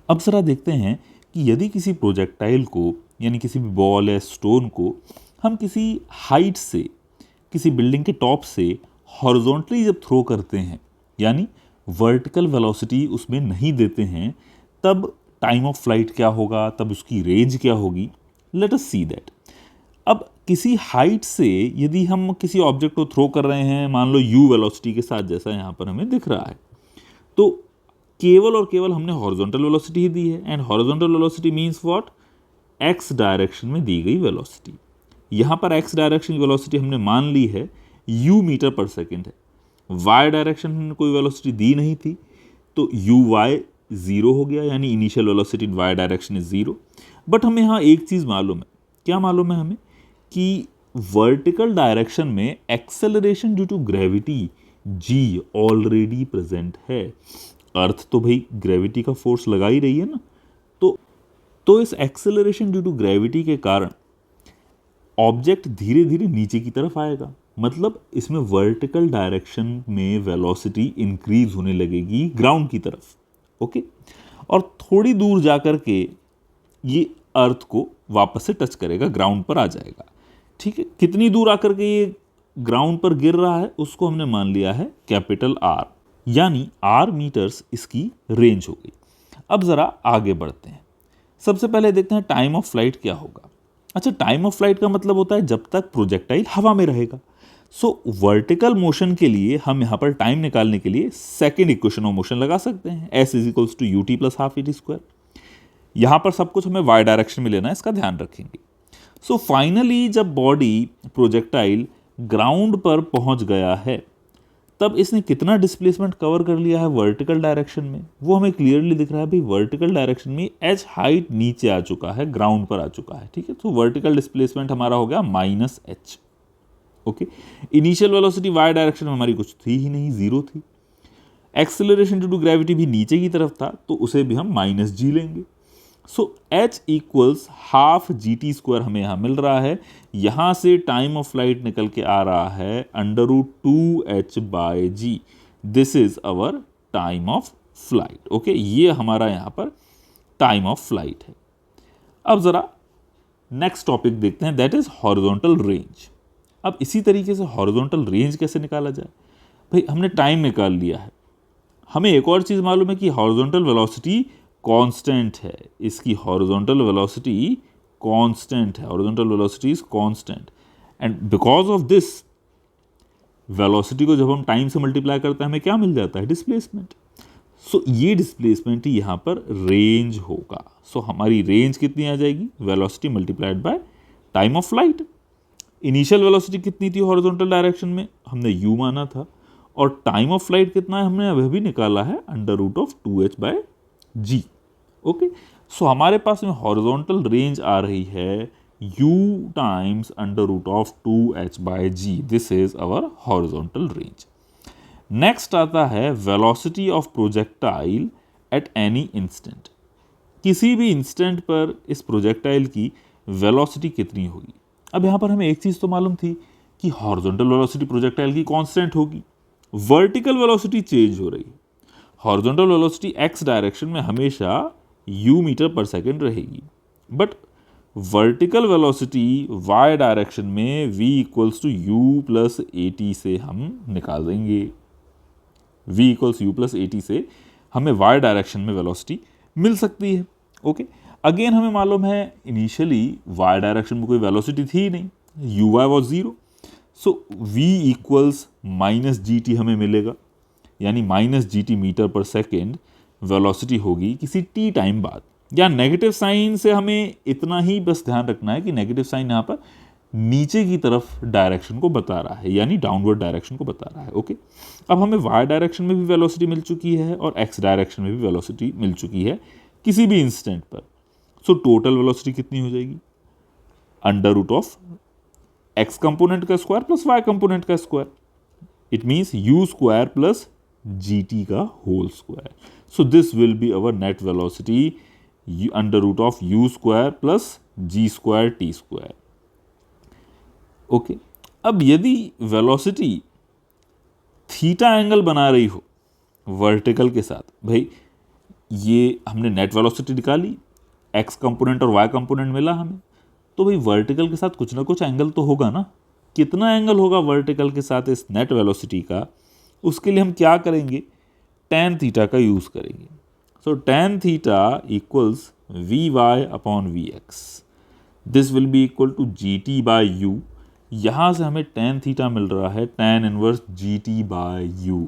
अब ज़रा देखते हैं कि यदि किसी प्रोजेक्टाइल को यानी किसी भी बॉल या स्टोन को हम किसी हाइट से, किसी बिल्डिंग के टॉप से हॉरिजॉन्टली जब थ्रो करते हैं, यानी वर्टिकल वेलोसिटी उसमें नहीं देते हैं, तब टाइम ऑफ फ्लाइट क्या होगा, तब उसकी रेंज क्या होगी। Let us see that. अब किसी हाइट से यदि हम किसी ऑब्जेक्ट को थ्रो कर रहे हैं, मान लो u वेलोसिटी के साथ, जैसा यहाँ पर हमें दिख रहा है, तो केवल और केवल हमने हॉरिजॉन्टल वेलोसिटी ही दी है। And horizontal velocity means what, x direction में दी गई वेलोसिटी। यहाँ पर x डायरेक्शन की वेलोसिटी हमने मान ली है u मीटर पर सेकेंड है। y डायरेक्शन में कोई वेलोसिटी दी नहीं थी, तो uy ज़ीरो हो गया, यानी initial velocity in y direction is zero. But हमें यहाँ एक चीज़ मालूम है। क्या मालूम है हमें? कि वर्टिकल डायरेक्शन में acceleration due to gravity g already present है। अर्थ तो भाई ग्रेविटी का फोर्स लगा ही रही है ना, तो इस एक्सेलरेशन ड्यू टू ग्रेविटी के कारण ऑब्जेक्ट धीरे धीरे नीचे की तरफ आएगा। मतलब इसमें वर्टिकल डायरेक्शन में वेलोसिटी इंक्रीज होने लगेगी ग्राउंड की तरफ। ओके, और थोड़ी दूर जाकर के ये अर्थ को वापस से टच करेगा, ग्राउंड पर आ जाएगा। ठीक है, कितनी दूर आकर के ये ग्राउंड पर गिर रहा है उसको हमने मान लिया है कैपिटल R, यानी R मीटर्स इसकी रेंज हो गई। अब जरा आगे बढ़ते हैं। सबसे पहले देखते हैं टाइम ऑफ फ्लाइट क्या होगा। अच्छा, टाइम ऑफ फ्लाइट का मतलब होता है जब तक प्रोजेक्टाइल हवा में रहेगा। सो वर्टिकल मोशन के लिए हम यहाँ पर टाइम निकालने के लिए सेकेंड इक्वेशन ऑफ मोशन लगा सकते हैं, s is equals to ut plus half et square. यहाँ पर सब कुछ हमें y डायरेक्शन में लेना है, इसका ध्यान रखेंगे। सो फाइनली जब बॉडी प्रोजेक्टाइल ग्राउंड पर पहुंच गया है, तब इसने कितना डिस्प्लेसमेंट कवर कर लिया है वर्टिकल डायरेक्शन में, वो हमें क्लियरली दिख रहा है। भाई वर्टिकल डायरेक्शन में h हाइट नीचे आ चुका है, ग्राउंड पर आ चुका है। ठीक है, तो वर्टिकल डिस्प्लेसमेंट हमारा हो गया -h। Okay, initial velocity y direction में हमारी कुछ थी ही नहीं, जीरो थी। एक्सेलरेशन ड्यू टू ग्रेविटी भी नीचे की तरफ था, तो उसे भी हम -g लेंगे। सो h equals half GT square हमें यहाँ मिल रहा है। यहाँ से टाइम ऑफ फ्लाइट निकल के आ रहा है √2h/g। This is our time of flight. Okay, ये हमारा यहाँ पर टाइम ऑफ फ्लाइट है। अब ज़रा नेक्स्ट टॉपिक देखते हैं, दैट इज हॉरिजॉन्टल रेंज। अब इसी तरीके से हॉरिजॉन्टल रेंज कैसे निकाला जाए? भाई हमने टाइम निकाल लिया है, हमें एक और चीज़ मालूम है कि हॉरिजॉन्टल वेलोसिटी कांस्टेंट है। इसकी हॉरिजॉन्टल वेलोसिटी कांस्टेंट है, horizontal velocity is constant. And because of this velocity को जब हम टाइम से मल्टीप्लाई करते हैं हमें क्या मिल जाता है? डिस्प्लेसमेंट। सो ये डिस्प्लेसमेंट ही यहाँ पर रेंज होगा। सो हमारी रेंज कितनी आ जाएगी? Velocity multiplied by time of flight. Initial velocity कितनी थी हॉरिजॉन्टल डायरेक्शन में? हमने u माना था। और टाइम ऑफ फ्लाइट कितना है हमने वह भी निकाला है, √2h/g। ओके, सो हमारे पास में हॉरिजॉन्टल रेंज आ रही है u times √2h/g। This is our horizontal range. Next आता है velocity of projectile at any instant. किसी भी इंस्टेंट पर इस प्रोजेक्टाइल की वेलोसिटी कितनी होगी? अब यहाँ पर हमें एक चीज़ तो मालूम थी कि हॉरिजॉन्टल वेलोसिटी प्रोजेक्टाइल की कांस्टेंट होगी, वर्टिकल वेलोसिटी चेंज हो रही है। हॉरिजॉन्टल वेलोसिटी x डायरेक्शन में हमेशा u मीटर पर सेकेंड रहेगी, but vertical velocity y direction में v equals to u plus at से हम निकाल देंगे। v equals u plus at से हमें y डायरेक्शन में वेलोसिटी मिल सकती है। ओके, अगेन हमें मालूम है इनिशियली y डायरेक्शन में कोई वेलोसिटी थी ही नहीं, uy was zero. So v equals -gt हमें मिलेगा, यानी -gt मीटर पर सेकेंड वेलोसिटी होगी किसी t टाइम बाद। या नेगेटिव साइन से हमें इतना ही बस ध्यान रखना है कि नेगेटिव साइन यहाँ पर नीचे की तरफ डायरेक्शन को बता रहा है, यानी डाउनवर्ड डायरेक्शन को बता रहा है। ओके, अब हमें y डायरेक्शन में भी वेलोसिटी मिल चुकी है और x डायरेक्शन में भी वेलोसिटी मिल चुकी है किसी भी इंस्टेंट पर। सो टोटल वेलोसिटी कितनी हो जाएगी? √x कंपोनेंट का स्क्वायर प्लस y कंपोनेंट का square. It means u square plus gt का whole square. So this will be our net velocity √u square plus g square t square. Okay, अब यदि velocity theta angle बना रही हो vertical के साथ, भाई ये हमने नेट वेलोसिटी निकाली, एक्स कंपोनेंट और वाई कंपोनेंट मिला हमें, तो भाई वर्टिकल के साथ कुछ ना कुछ एंगल तो होगा ना। कितना एंगल होगा वर्टिकल के साथ इस नेट वेलोसिटी का, उसके लिए हम क्या करेंगे, tan थीटा का यूज़ करेंगे। So tan theta equals V Y upon V X, this will be equal to G T by U. यहाँ से हमें tan थीटा मिल रहा है tan inverse G T by U.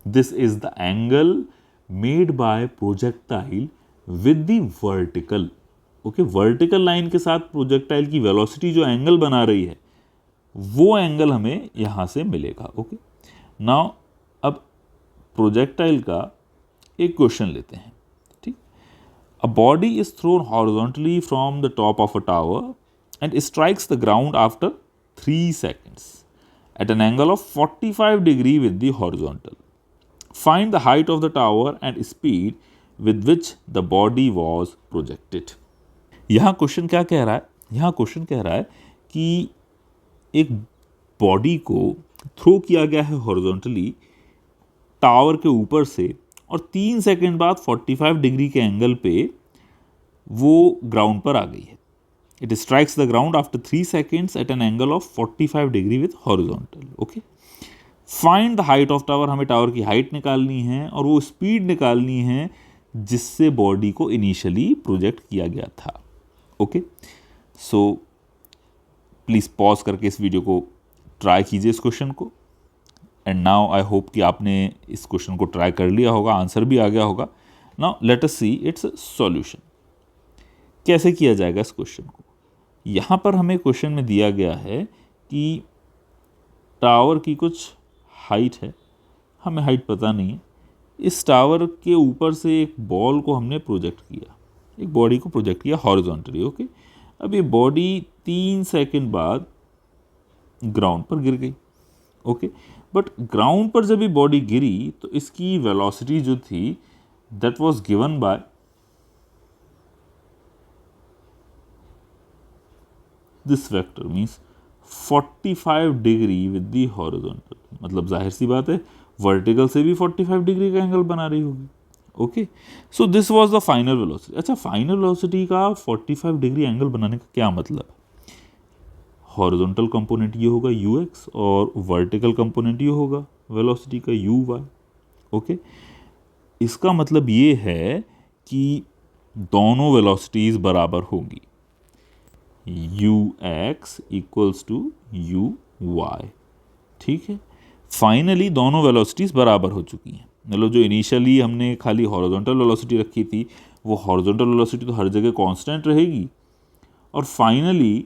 This is the angle made by projectile with the vertical. Okay, vertical line के साथ projectile की velocity जो एंगल बना रही है वो एंगल हमें यहाँ से मिलेगा। ओके, नाउ अब प्रोजेक्टाइल का एक क्वेश्चन लेते हैं। ठीक, a body is throne horizontally from the top of a tower and strikes the ground after 3 seconds at an angle of 45 degree with the horizontal. Find the height of the tower and speed with which the body was projected. यहाँ question क्या कह रहा है, यहाँ question कह रहा है कि एक बॉडी को थ्रो किया गया है हॉरिजॉन्टली टावर के ऊपर से और 3 सेकेंड बाद 45 डिग्री के एंगल पे वो ग्राउंड पर आ गई है। It strikes the ground after 3 seconds at an angle of 45 degree with horizontal. Okay. Find the height of tower, हमें टावर की हाइट निकालनी है और वो स्पीड निकालनी है जिससे बॉडी को इनिशियली प्रोजेक्ट किया गया था। ओके, सो प्लीज़ पॉज करके इस वीडियो को ट्राई कीजिए इस क्वेश्चन को। एंड नाउ आई होप कि आपने इस क्वेश्चन को ट्राई कर लिया होगा, आंसर भी आ गया होगा। Now let us see it's solution. कैसे किया जाएगा इस क्वेश्चन को? यहाँ पर हमें क्वेश्चन में दिया गया है कि टावर की कुछ हाइट है, हमें हाइट पता नहीं है। इस टावर के ऊपर से एक बॉल को हमने प्रोजेक्ट किया, एक बॉडी को प्रोजेक्ट किया हॉरिजॉन्टली। ओके, अब ये बॉडी 3 सेकंड बाद ग्राउंड पर गिर गई। ओके, बट ग्राउंड पर जब ये बॉडी गिरी तो इसकी वेलोसिटी जो थी that was given by this vector, means 45 degree with the horizontal. मतलब जाहिर सी बात है वर्टिकल से भी 45 डिग्री का एंगल बना रही होगी। Okay, so this was the final velocity. अच्छा, फाइनल वेलोसिटी का 45 डिग्री एंगल बनाने का क्या मतलब? हॉरिजॉन्टल कंपोनेंट ये होगा ux और वर्टिकल कंपोनेंट ये होगा वेलोसिटी का uy। ओके, इसका मतलब ये है कि दोनों वेलोसिटीज बराबर होंगी, ux इक्वल्स टू uy। ठीक है, फाइनली दोनों वेलोसिटीज बराबर हो चुकी हैं। मतलब जो इनिशियली हमने खाली हॉरिजॉन्टल वेलोसिटी रखी थी वो हॉरिजॉन्टल वेलोसिटी तो हर जगह कांस्टेंट रहेगी और फाइनली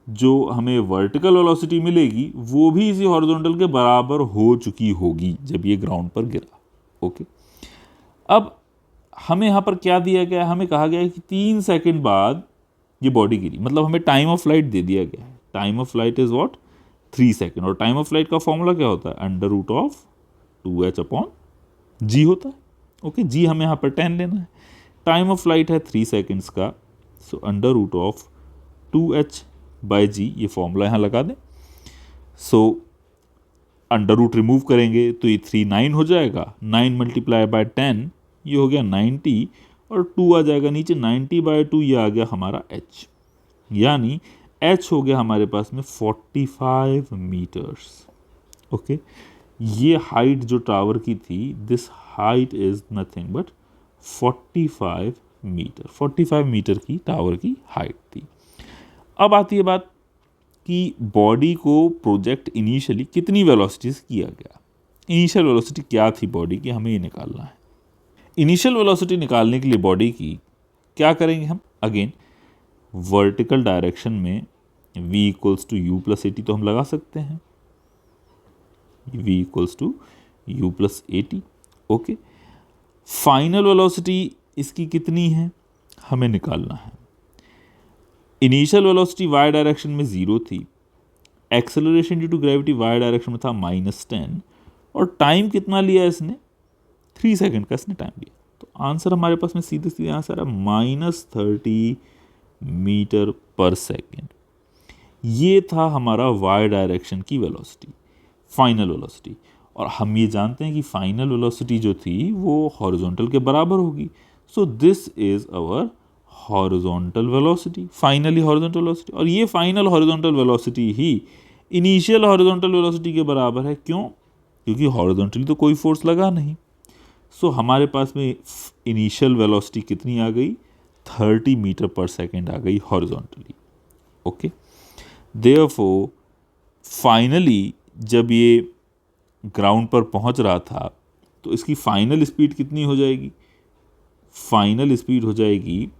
जो हमें वर्टिकल वेलोसिटी मिलेगी वो भी इसी हॉरिजॉन्टल के बराबर हो चुकी होगी जब ये ग्राउंड पर गिरा। ओके, अब हमें यहाँ पर क्या दिया गया है? हमें कहा गया है कि 3 सेकंड बाद ये बॉडी गिरी, मतलब हमें टाइम ऑफ फ्लाइट दे दिया गया है। Time of flight is what? 3 second. और टाइम ऑफ फ्लाइट का फॉर्मूला क्या होता है? Under root of 2h upon g होता है। ओके, जी हमें यहाँ पर 10 लेना है। टाइम ऑफ फ्लाइट है 3 सेकेंड्स का, so under root of 2h by g, ये फॉर्मूला यहाँ लगा दें। सो अंडर रूट रिमूव करेंगे तो ये 3 9 हो जाएगा, 9 मल्टीप्लाई बाय 10 ये हो गया 90 और 2 आ जाएगा नीचे, 90 बाय 2 ये आ गया हमारा h, यानी h हो गया हमारे पास में 45 मीटर्स। ओके, ये हाइट जो टावर की थी, this height is nothing but 45 metre. 45 metre की टावर की हाइट थी। अब आती है बात कि बॉडी को प्रोजेक्ट इनिशियली कितनी वेलोसिटी से किया गया। इनिशियल वेलोसिटी क्या थी बॉडी की, हमें ये निकालना है। इनिशियल वेलोसिटी निकालने के लिए बॉडी की क्या करेंगे हम? अगेन वर्टिकल डायरेक्शन में v equals to U plus A T तो हम लगा सकते हैं, v equals to U plus A T. Okay, final velocity इसकी कितनी है हमें निकालना है। इनिशियल वेलोसिटी y डायरेक्शन में 0 थी, acceleration due to gravity y direction में था -10 और टाइम कितना लिया इसने? 3 सेकंड का इसने टाइम लिया। तो आंसर हमारे पास में सीधे सीधे आंसर है -30 मीटर पर सेकेंड। ये था हमारा y डायरेक्शन की वेलोसिटी, फाइनल वेलोसिटी। और हम ये जानते हैं कि फाइनल वेलोसिटी जो थी वो हॉरिजॉन्टल के बराबर होगी। So this is our horizontal velocity, finally horizontal velocity. और ये फाइनल हॉरिजॉन्टल वेलोसिटी ही इनिशियल हॉरिजॉन्टल वेलोसिटी के बराबर है। क्यों? क्योंकि हॉरिजॉन्टली तो कोई फोर्स लगा नहीं। सो हमारे पास में इनिशियल वेलोसिटी कितनी आ गई? 30 मीटर पर सेकेंड आ गई हॉरिजॉन्टली। ओके, देयरफॉर फाइनली जब ये ग्राउंड पर पहुंच रहा था तो इसकी फाइनल स्पीड कितनी हो जाएगी? फाइनल स्पीड हो जाएगी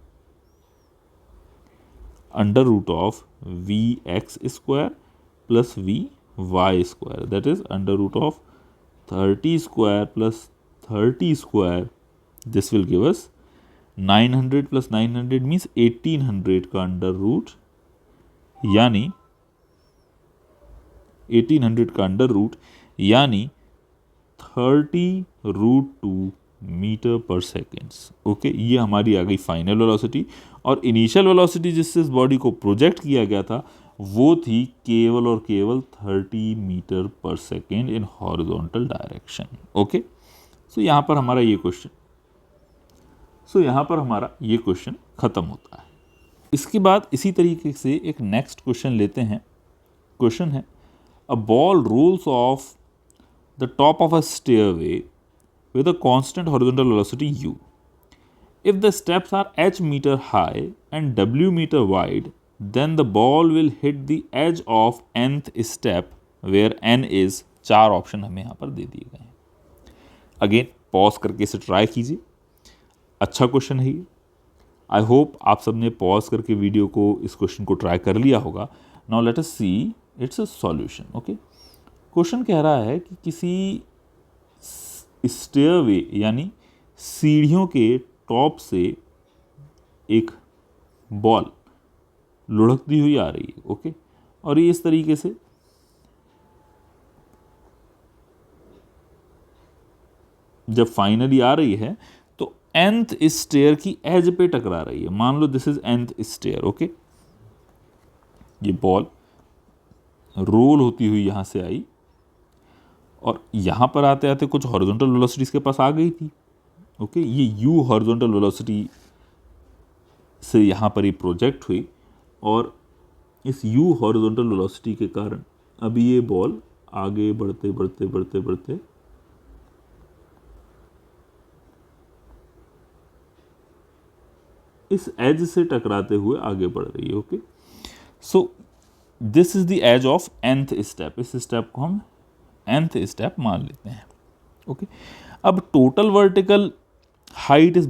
under root of V X square plus V Y square, that is under root of 30 square plus 30 square. This will give us 900 plus 900 means 1800 का अंडर रूट, यानी 1800 का अंडर रूट यानी 30√2 metre पर seconds. Okay, ये हमारी आ गई final velocity. और initial velocity जिससे इस बॉडी को प्रोजेक्ट किया गया था वो थी केवल और केवल 30 मीटर पर second in horizontal direction. Okay, so यहाँ पर हमारा ये क्वेश्चन खत्म होता है। इसके बाद इसी तरीके से एक नेक्स्ट क्वेश्चन लेते हैं। क्वेश्चन है, a ball rolls off the top of a stairway with a constant horizontal velocity u. If the steps are h meter high and w meter wide, then the ball will hit the edge of nth step where n is, 4 option हमें यहाँ पर दे दिए गए हैं। Again pause करके इसे try कीजिए, अच्छा क्वेश्चन है ये। आई होप आप सबने पॉज करके वीडियो को इस क्वेश्चन को ट्राई कर लिया होगा। Now let us see it's a solution. Okay, question कह रहा है कि किसी स्टेयरवे यानी सीढ़ियों के टॉप से एक बॉल लुढ़कती हुई आ रही है। ओके, और ये इस तरीके से जब फाइनली आ रही है तो nth स्टेयर की एज पे टकरा रही है। मान लो this is nth stair. Okay, ये बॉल रोल होती हुई यहां से आई और यहाँ पर आते आते कुछ हॉरिजॉन्टल वेलोसिटी इसके पास आ गई थी। ओके, ये u हॉरिजॉन्टल वेलोसिटी से यहाँ पर ये प्रोजेक्ट हुई और इस u हॉरिजॉन्टल वेलोसिटी के कारण अभी ये बॉल आगे बढ़ते बढ़ते बढ़ते बढ़ते इस एज से टकराते हुए आगे बढ़ रही है। Okay, so this is the edge of nth step. इस स्टेप को हम nth स्टेप मान लेते हैं। ओके, अब टोटल वर्टिकल हाइट इस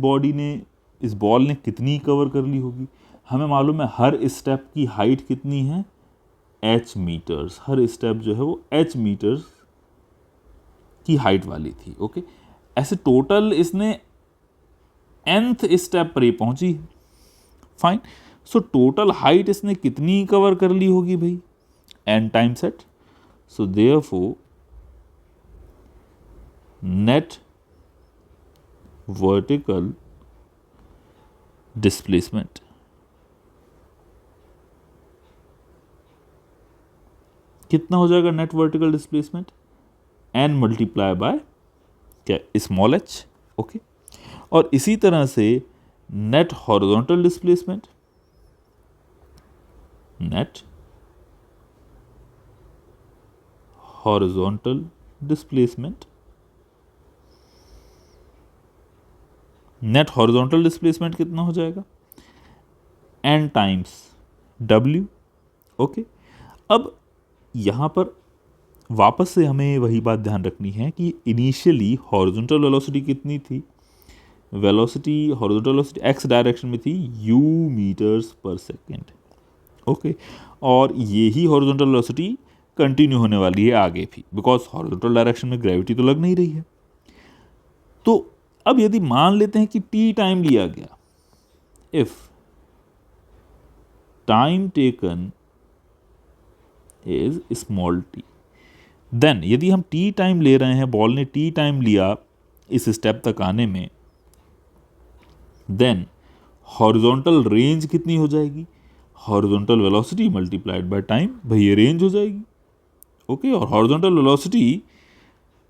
बॉल ने कितनी कवर कर ली होगी? हमें मालूम है हर स्टेप की हाइट कितनी है? h metres. हर स्टेप जो है वो h मीटर्स की हाइट वाली थी। ओके, ऐसे टोटल इसने nth स्टेप पर ही पहुंची। फाइन, सो टोटल हाइट इसने कितनी कवर कर ली होगी भाई? n times h। So therefore net vertical displacement कितना हो जाएगा? Net vertical displacement n multiply by क्या? Small h। ओके, और इसी तरह से net horizontal displacement, net horizontal displacement, net horizontal displacement कितना हो जाएगा? n times w। ओके, अब यहाँ पर वापस से हमें वही बात ध्यान रखनी है कि इनिशियली हॉरिजॉन्टल वेलोसिटी कितनी थी? हॉरिजॉन्टल वेलोसिटी x डायरेक्शन में थी u मीटर्स पर सेकेंड। ओके, और यही हॉरिजॉन्टल वेलोसिटी कंटिन्यू होने वाली है आगे भी, बिकॉज हॉरिजॉन्टल डायरेक्शन में ग्रेविटी तो लग नहीं रही है। तो अब यदि मान लेते हैं कि t टाइम लिया गया, if time taken is small t, then यदि हम t टाइम ले रहे हैं, बॉल ने t टाइम लिया इस स्टेप तक आने में, देन हॉरिजॉन्टल रेंज कितनी हो जाएगी? Horizontal velocity multiplied by time, भाई ये रेंज हो जाएगी। ओके, और horizontal velocity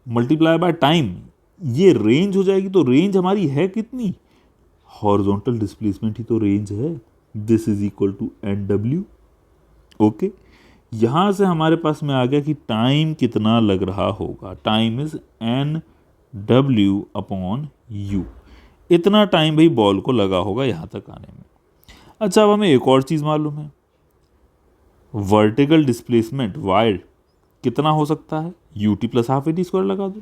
multiply by time, ये रेंज हो जाएगी। तो रेंज हमारी है कितनी, हॉरिजॉन्टल डिस्प्लेसमेंट ही तो रेंज है। This is equal to n डब्ल्यू। ओके, यहां से हमारे पास में आ गया कि टाइम कितना लग रहा होगा। Time is an W upon you. इतना टाइम भाई बॉल को लगा होगा यहां तक आने में। अच्छा, अब हमें एक और चीज मालूम है, वर्टिकल डिस्प्लेसमेंट वाई कितना हो सकता है, U T plus half A T square लगा दो।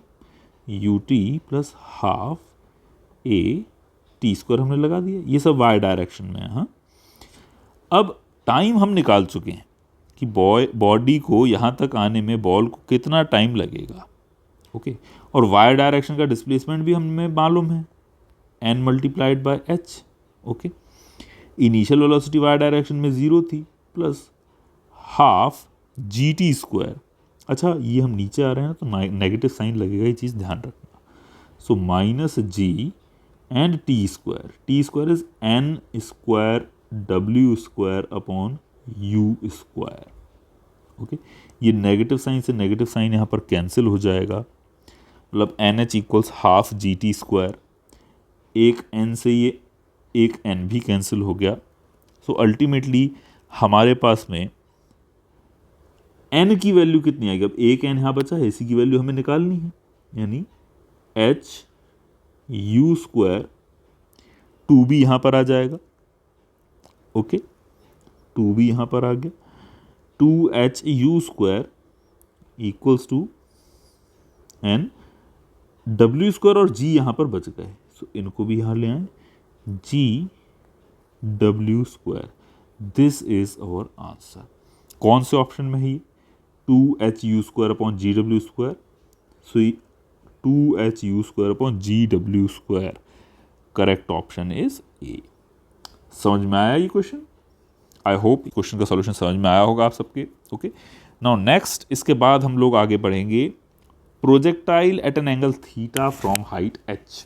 U T plus half A T square हमने लगा दिया, ये सब वाई डायरेक्शन में है। हाँ, अब टाइम हम निकाल चुके हैं कि बॉडी को यहाँ तक आने में बॉल को कितना टाइम लगेगा। ओके, और वाई डायरेक्शन का डिस्प्लेसमेंट भी हमें मालूम है, n multiplied by h. Okay, initial velocity y direction में 0 थी, plus half g t square. अच्छा, ये हम नीचे आ रहे हैं तो नेगेटिव साइन लगेगा, ये चीज़ ध्यान रखना। So minus g and t square, t square is n square डब्ल्यू square upon u square. Okay, ये नेगेटिव साइन से नेगेटिव साइन यहाँ पर कैंसिल हो जाएगा, मतलब n h equals half g t square. एक एन से ये एक एन भी कैंसिल हो गया। सो अल्टीमेटली हमारे पास में एन की वैल्यू कितनी आएगी, अब एक एन यहाँ बचा है, इसी की वैल्यू हमें निकालनी है, यानी एच यू स्क्वायर, टू भी यहाँ पर आ जाएगा। ओके, टू भी यहाँ पर आ गया, two h u square equals to n डब्ल्यू स्क्वायर, और जी यहाँ पर बच गए, सो इनको भी यहाँ ले आए, जी डब्ल्यू square. This is our answer. कौन से ऑप्शन में है ये, two h u square upon g डब्ल्यू square. So two h u square upon g डब्ल्यू square, correct option is A. समझ में आया ये क्वेश्चन? आई होप क्वेश्चन का सॉल्यूशन समझ में आया होगा आप सबके। ओके, नाउ नेक्स्ट, इसके बाद हम लोग आगे बढ़ेंगे, projectile eight an angle theta from height H.